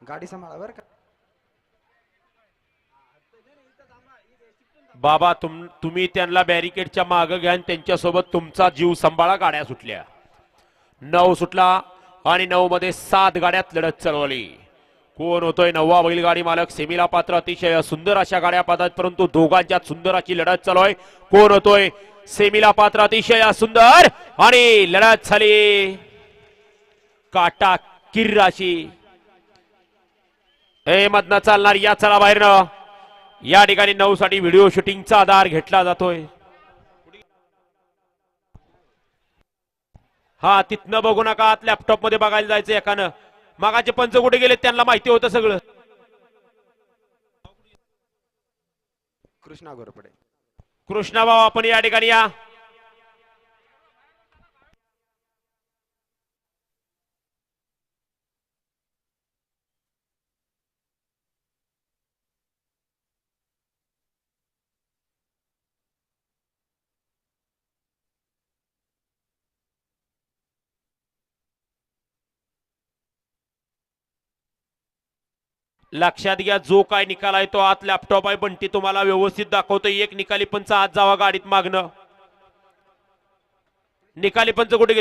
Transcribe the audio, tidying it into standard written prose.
गाडी सांभाळा बरं का. बाबा तुम्ही त्यांना बॅरिकेडच्या मागे घ्या आणि त्यांच्यासोबत तुमचा जीव सांभाळा. गाड्या सुटल्या, 9 सुटला आणि 9 मध्ये 7 गाड्यात लढत चालवली. कोण होतोय नववा बैलगाडी मालक? सेमीला पात्र अतिशय सुंदर अशा गाड्या पाहतात, परंतु दोघांच्यात सुंदर अशी लढत चालू आहे. कोण होतोय सेमीला पात्र अतिशय सुंदर? आणि लढत झाली काटा किर्राशी. हे मधनं चालणार या चला बाहेरनं. या ठिकाणी 9 साठी व्हिडिओ शूटिंगचा आधार घेतला जातोय. हा तिथनं बघू नका, लॅपटॉप मध्ये बघायला जायचं एकानं. मागाचे पंच कुठे गेले त्यांना माहिती होतं सगळं. कृष्णा गोरपडे. कृष्णा भाऊ आपण या ठिकाणी या. लक्षात घ्या, जो काय निकाल आहे तो आत लॅपटॉप आहे बंटी तुम्हाला व्यवस्थित दाखवतो. एक निकाली पंच आत जावा गाडीत मागणं. निकाली पंच कुठे